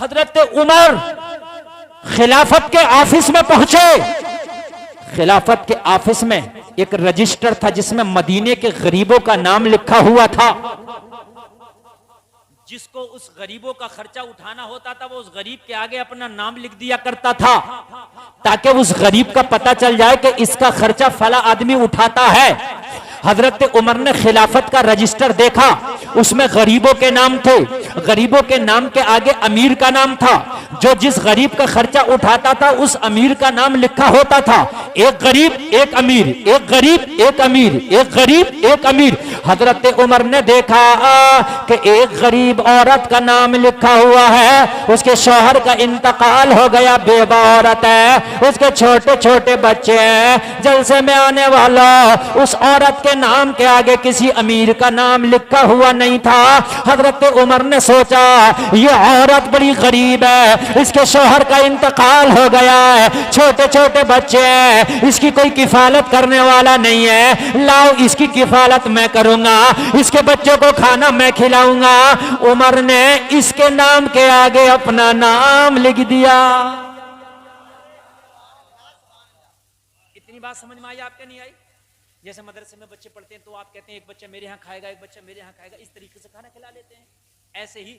हजरत उमर खिलाफत के ऑफिस में पहुंचे। खिलाफत के ऑफिस में एक रजिस्टर था जिसमें मदीने के गरीबों का नाम लिखा हुआ था। जिसको उस गरीबों का खर्चा उठाना होता था वो उस गरीब के आगे अपना नाम लिख दिया करता था, ताकि उस गरीब का पता चल जाए कि इसका खर्चा फला आदमी उठाता है। हजरत उमर ने खिलाफत का रजिस्टर देखा, उसमें गरीबों के नाम थे। गरीबों के नाम के आगे अमीर का नाम था। जो जिस गरीब का खर्चा उठाता था उस अमीर का नाम लिखा होता था। एक गरीब एक अमीर, एक गरीब एक अमीर, एक गरीब एक अमीर। हजरत उमर ने देखा कि एक गरीब औरत का नाम लिखा हुआ है, उसके शौहर का इंतकाल हो गया, बेवा औरत है, उसके छोटे छोटे बच्चे हैं। जलसे में आने वाला उस औरत के नाम के आगे किसी अमीर का नाम लिखा हुआ नहीं था। हजरत उमर ने सोचा ये औरत बड़ी गरीब है, इसके शौहर का इंतकाल हो गया है, छोटे छोटे बच्चे हैं, इसकी कोई किफालत करने वाला नहीं है, लाओ इसकी किफालत मैं करूंगा, इसके बच्चों को खाना मैं खिलाऊंगा। उमर ने इसके नाम के आगे अपना नाम लिख दिया। इतनी बात समझ में आई आपके? नहीं आई? जैसे मदरसे में बच्चे पढ़ते हैं तो आप कहते हैं एक बच्चा मेरे यहाँ खाएगा, एक बच्चा मेरे यहाँ खाएगा, इस तरीके से खाना खिला लेते हैं। ऐसे ही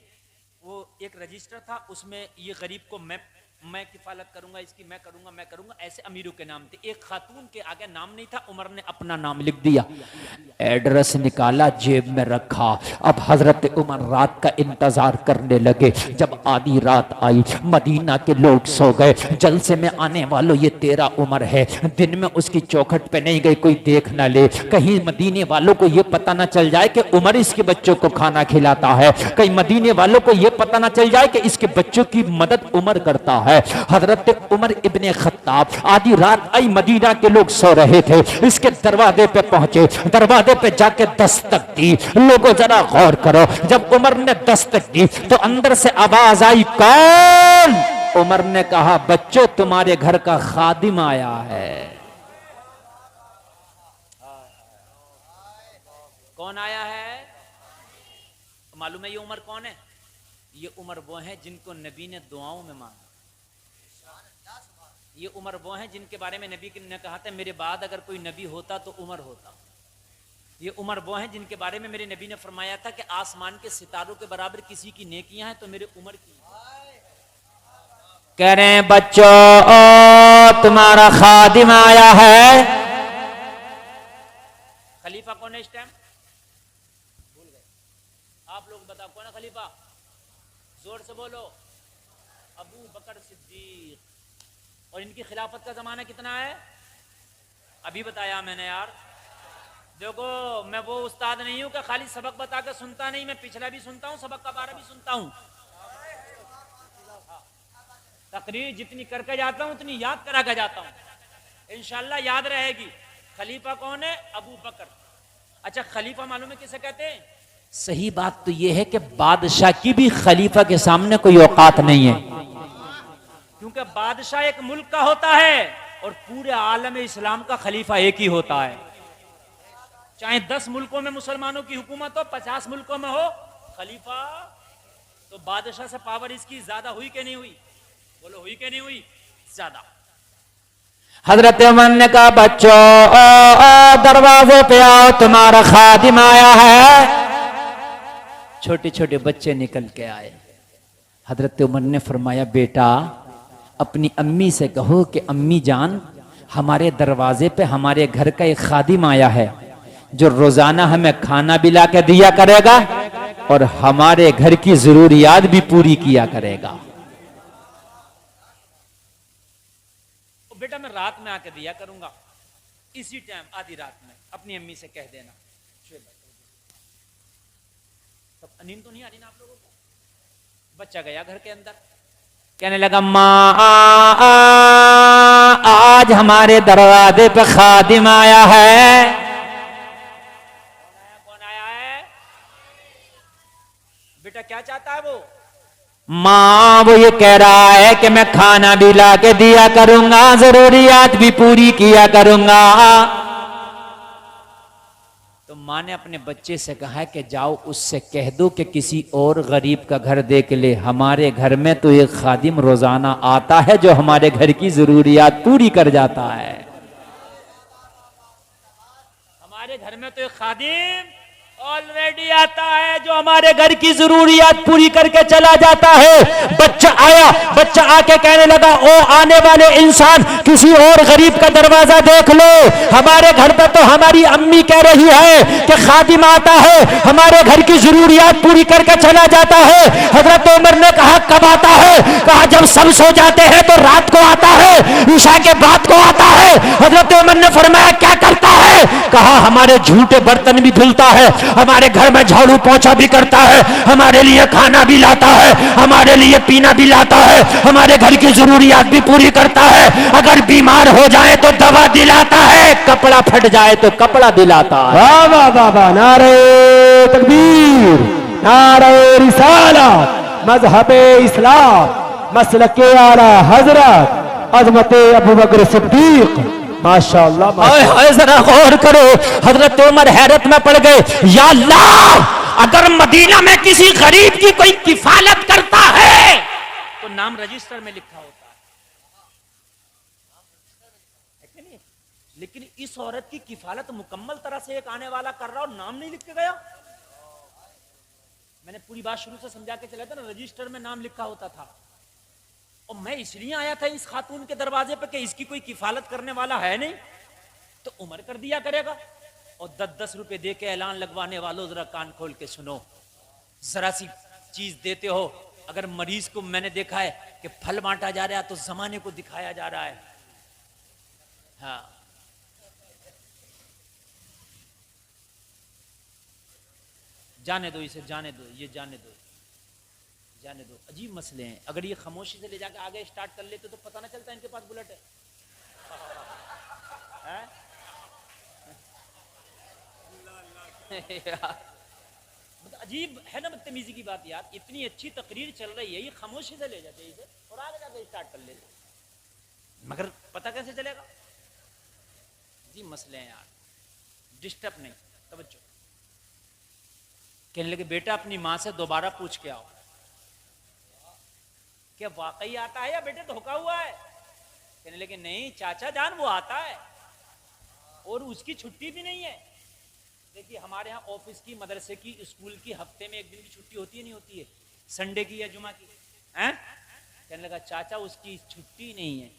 वो एक रजिस्टर था, उसमें ये गरीब को मैं किफालत करूंगा, इसकी मैं करूंगा, ऐसे अमीरों के नाम थे। एक खातून के आगे नाम नहीं था, उमर ने अपना नाम लिख दिया। एड्रेस निकाला, जेब में रखा। अब हजरत उमर रात का इंतजार करने लगे। जब आधी रात आई, मदीना के लोग सो गए। जलसे में आने वालों ये तेरा उमर है, दिन में उसकी चौखट पे नहीं गई, कोई देख ना ले, कहीं मदीने वालों को ये पता ना चल जाए कि उमर इसके बच्चों को खाना खिलाता है, कहीं मदीने वालों को ये पता ना चल जाए कि इसके बच्चों की मदद उमर करता है। हजरत उमर इब्ने खत्ताब, आधी रात आई, मदीना के लोग सो रहे थे, इसके दरवाजे पे पहुंचे, दरवाजे पे जाके दस्तक दी। लोगों जरा गौर करो, जब उमर ने दस्तक दी तो अंदर से आवाज आई, कौन? उमर ने कहा, बच्चों तुम्हारे घर का खादिम आया है। कौन आया है? मालूम है ये उमर कौन है? ये उमर वो है जिनको नबी ने दुआओं में मांगा। ये उमर वो हैं जिनके बारे में नबी ने कहा था मेरे बाद अगर कोई नबी होता तो उमर होता। ये उमर वो हैं जिनके बारे में मेरे नबी ने फरमाया था कि आसमान के सितारों के बराबर किसी की नेकियां हैं तो मेरे उमर की। कह रहे हैं बच्चों तुम्हारा खादिम आया है। खलीफा कौन है इस टाइम? भूल गए? आप लोग बताओ कौन है खलीफा? जोर से बोलो। अबू बकर सिद्दीक। और इनकी खिलाफत का जमाना कितना है? अभी बताया मैंने यार। देखो मैं वो उस्ताद नहीं हूं कि खाली सबक बता के सुनता नहीं, मैं पिछला भी सुनता हूं, सबक का बारह भी सुनता हूं। तकरीर जितनी करके जाता हूं उतनी याद करा के जाता हूं, इंशाल्लाह याद रहेगी। खलीफा कौन है? अबू बकर। अच्छा खलीफा मालूम है किसे कहते हैं? सही बात तो यह है कि बादशाह की भी खलीफा के सामने कोई औकात नहीं है, क्योंकि बादशाह एक मुल्क का होता है और पूरे आलम इस्लाम का खलीफा एक ही होता है। चाहे 10 मुल्कों में मुसलमानों की हुकूमत हो, 50 मुल्कों में हो, खलीफा तो बादशाह से पावर इसकी ज्यादा हुई कि नहीं हुई? बोलो हुई कि नहीं हुई? ज्यादा। हजरत उमर ने कहा बच्चों दरवाजे पे आओ, तुम्हारा खादिम आया है। छोटे छोटे बच्चे निकल के आए। हजरत उमर ने फरमाया बेटा अपनी अम्मी से कहो कि अम्मी जान हमारे दरवाजे पे हमारे घर का एक खादिम आया है जो रोजाना हमें खाना भी ला के दिया करेगा और हमारे घर की जरूरियात भी पूरी किया करेगा। तो बेटा मैं रात में आके दिया करूंगा, इसी टाइम आधी रात में अपनी अम्मी से कह देना। सब नींद तो नहीं आ रही ना आप लोगों को? बच्चा गया घर के अंदर, कहने लगा माँ आज हमारे दरवाजे पे खादिम आया है। कौन आया है? बेटा क्या चाहता है वो? माँ वो ये कह रहा है कि मैं खाना भी ला के दिया करूंगा, जरूरियात भी पूरी किया करूंगा। तो माँ ने अपने बच्चे से कहा है कि जाओ उससे कह दो कि किसी और गरीब का घर देख ले, हमारे घर में तो एक खादिम रोजाना आता है जो हमारे घर की जरूरियात पूरी कर जाता है। हमारे घर में तो एक खादिम ऑलरेडी आता है जो हमारे घर की जरूरियात पूरी करके चला जाता है। बच्चा आया, बच्चा आके कहने लगा, ओ आने वाले इंसान, किसी और गरीब का दरवाजा देख लो, हमारे घर पर तो हमारी अम्मी कह रही है कि खादिम आता है, हमारे घर की जरूरियात पूरी करके चला जाता है। हजरत उमर ने कहा, कब आता है? कहा, जब सब सो जाते हैं तो रात को आता है, ईशा के बाद को आता है। हजरत उमर ने फरमाया, क्या करता है? कहा, हमारे झूठे बर्तन भी धुलता है, हमारे घर में झाड़ू पोछा भी करता है, हमारे लिए खाना भी लाता है, हमारे लिए पीना भी लाता है, हमारे घर की जरूरियात भी पूरी करता है, अगर बीमार हो जाए तो दवा दिलाता है, कपड़ा फट जाए तो कपड़ा दिलाता है। वाह वाह वाह वाह, नारे तकबीर, नारे रिसालत, मजहबे इस्लाम, मसलके आला हजरत अजमते अबू बकर सिद्दीक, माशाअल्लाह। हाय जरा गौर करो, हजरत उमर हैरत में पड़ गए, या अल्लाह, अगर मदीना में किसी गरीब की कोई किफालत करता है तो नाम रजिस्टर में लिखा होता है कि नहीं? लेकिन इस औरत की किफालत मुकम्मल तरह से एक आने वाला कर रहा और नाम नहीं लिख के गया। मैंने पूरी बात शुरू से समझा के चला था ना, रजिस्टर में नाम लिखा होता था। और मैं इसलिए आया था इस खातून के दरवाजे पे कि इसकी कोई किफालत करने वाला है नहीं, तो उमर कर दिया करेगा। और 10-10 रुपए दे के ऐलान लगवाने वालों, जरा कान खोल के सुनो, जरा सी चीज देते हो, अगर मरीज को मैंने देखा है कि फल बांटा जा रहा है तो जमाने को दिखाया जा रहा है। हाँ, जाने दो इसे, जाने दो, ये जाने दो, जाने दो। अजीब मसले हैं, अगर ये खामोशी से ले जाकर आगे स्टार्ट कर लेते तो पता ना चलता इनके पास बुलेट है। मतलब अजीब है ना, बदतमीजी की बात यार। इतनी अच्छी तकरीर चल रही है, ये खामोशी से ले जाते इसे और आगे जाके स्टार्ट कर लेते, मगर पता कैसे चलेगा? अजीब मसले हैं यार। डिस्टर्ब नहीं, तवज्जो। कहने लगे, बेटा अपनी माँ से दोबारा पूछ के आओ, क्या वाकई आता है या बेटे धोखा हुआ है? कहने लगे, नहीं चाचा जान, वो आता है और उसकी छुट्टी भी नहीं है। देखिए हमारे यहाँ ऑफिस की, मदरसे की, स्कूल की हफ्ते में एक दिन की छुट्टी होती है नहीं होती है, संडे की या जुमा की हैं? कहने लगा, चाचा उसकी छुट्टी नहीं है,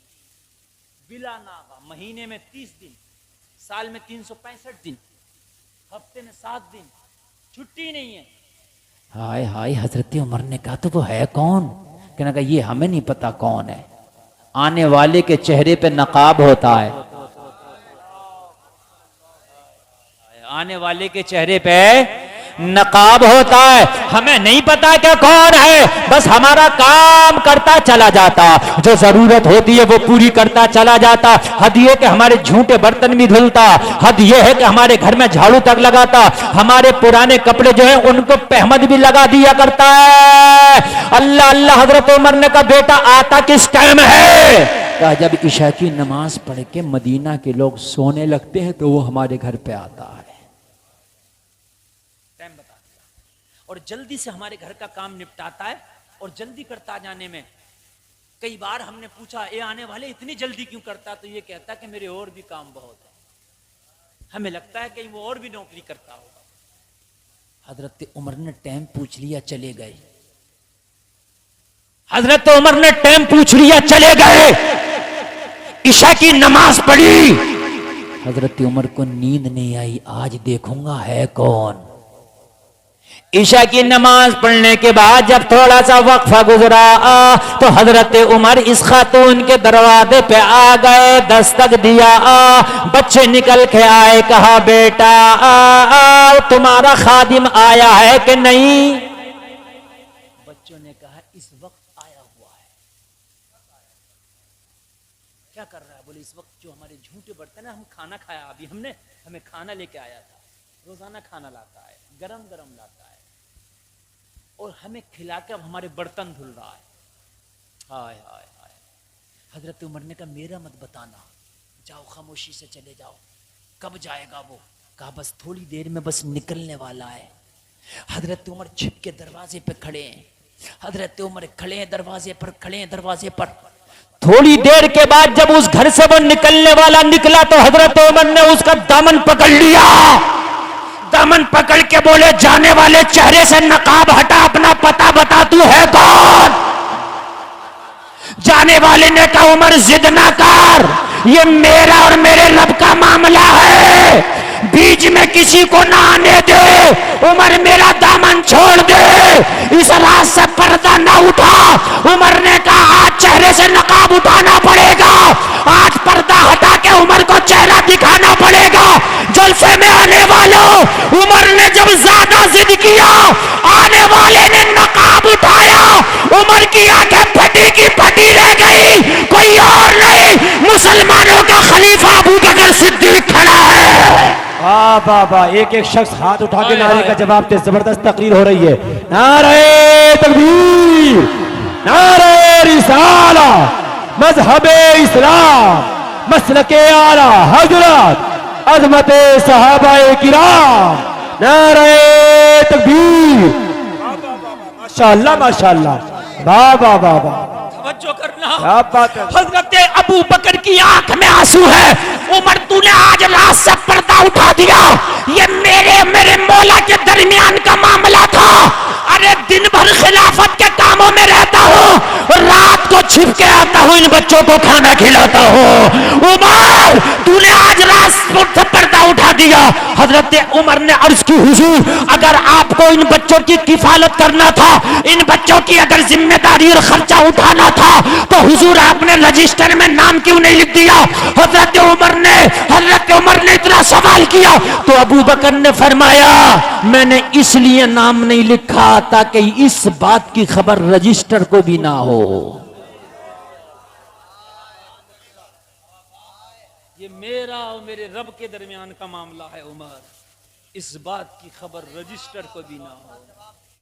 बिला नागा, महीने में 30 दिन, साल में 365 दिन, हफ्ते में 7 दिन छुट्टी नहीं है। हाय हाय, हजरत उमर ने कहा, तो वो है कौन? कहने लगा, ये हमें नहीं पता कौन है, आने वाले के चेहरे पे नकाब होता है, आने वाले के चेहरे पे नकाब होता है, हमें नहीं पता क्या कौन है, बस हमारा काम करता चला जाता, जो जरूरत होती है वो पूरी करता चला जाता। हद ये कि हमारे झूठे बर्तन भी धुलता, हद ये है कि हमारे घर में झाड़ू तक लगाता, हमारे पुराने कपड़े जो है उनको पहमद भी लगा दिया करता है। अल्लाह अल्लाह। हजरत उमर ने कहा, बेटा आता किस टाइम है? कहा, जब ईशा की नमाज पढ़ के मदीना के लोग सोने लगते हैं तो वो हमारे घर पे आता है। और जल्दी से हमारे घर का काम निपटाता है, और जल्दी करता जाने में कई बार हमने पूछा, ये आने वाले इतनी जल्दी क्यों करता? तो ये कहता कि मेरे और भी काम बहुत है। हमें लगता है कहीं वो और भी नौकरी करता होगा। हजरत उमर ने टाइम पूछ लिया, चले गए। हजरत उमर ने टाइम पूछ लिया, चले गए। ईशा की नमाज पढ़ी, हजरत उमर को नींद नहीं आई, आज देखूंगा है कौन। ईशा की नमाज पढ़ने के बाद जब थोड़ा सा वक्फा गुजरा तो हजरत उमर इस खातून के दरवाजे पे आ गए, दस्तक दिया, बच्चे निकल के आए, कहा, बेटा तुम्हारा खादिम आया है कि नहीं? बच्चों ने कहा, इस वक्त आया हुआ है। क्या कर रहा है? बोले, इस वक्त जो हमारे झूठे बर्तन है, हम खाना खाया अभी हमने, हमें खाना लेके आया था, रोजाना खाना लाता है, गरम गरम लाता है और हमें खिलाकर हमारे बर्तन धुल रहा है। हाय हाय हाय। हजरत उमर ने कहा, मेरा मत बताना, जाओ खामोशी से चले जाओ, कब जाएगा वो? कहा बस थोड़ी देर में बस निकलने वाला है। हजरत उमर छिप के दरवाजे पे खड़े हैं। हजरत उमर खड़े हैं दरवाजे पर, खड़े हैं दरवाजे पर। थोड़ी देर के बाद जब उस घर से वो निकलने वाला निकला तो हजरत उमर ने उसका दामन पकड़ लिया। दामन पकड़ के बोले, जाने वाले चेहरे से नकाब हटा, अपना पता बता, तू है कौन? जाने वाले ने कहा, उमर जिद ना कर, ये मेरा और मेरे रब का मामला है, बीच में किसी को ना आने दे। उमर मेरा दामन छोड़ दे, इस रात से पर्दा ना उठा। उमर ने कहा, आज चेहरे से नकाब उठाना पड़ेगा, आज पर्दा हटा के उमर को चेहरा दिखाना पड़ेगा। जलसे में आने वालों, उमर ने जब ज्यादा जिद किया, आने वाले ने नकाब उठाया, उमर की आंखें फटी की फटी रह गई। कोई और नहीं, मुसलमानों का खलीफा अबू बकर सिद्दीक खड़ा है। वाह वाह वाह, एक एक शख्स हाथ उठा के नारे का जवाब दे, जबरदस्त तकरीर हो रही है। नारे तकबीर, नारे रिसाला, मजहबे इस्लाम, मसलके आला हजरत, अजमते सहाबाए किराम, नारे तकबीर। माशाअल्लाह माशाअल्लाह, वाह वाह वाह वाह, तवज्जो करना। क्या बात है। हजरत अबू बकर की आंख में आंसू है। उमर तूने आज रात से पर्दा उठा दिया, ये मेरे मौला के दरमियान का मामला था। अरे दिन भर खिलाफत के कामों में रहता हूँ, रात को छिप के आता हूँ, इन बच्चों को खाना खिलाता हूँ। उमर तूने आज रात से पर्दा उठा दिया। हजरत उमर ने अर्ज की, हुजूर अगर आपको इन बच्चों की किफालत करना था, इन बच्चों की अगर जिम्मेदारी और खर्चा उठाना था, तो हुजूर आपने रजिस्टर में नाम क्यों नहीं लिख दिया? हजरत उमर ने इतना सवाल किया तो अबू बकर ने फरमाया, मैंने इसलिए नाम नहीं लिखा ताकि इस बात की खबर रजिस्टर को भी ना हो। ये मेरा और मेरे रब के दरमियान का मामला है उमर, इस बात की खबर रजिस्टर को भी ना हो।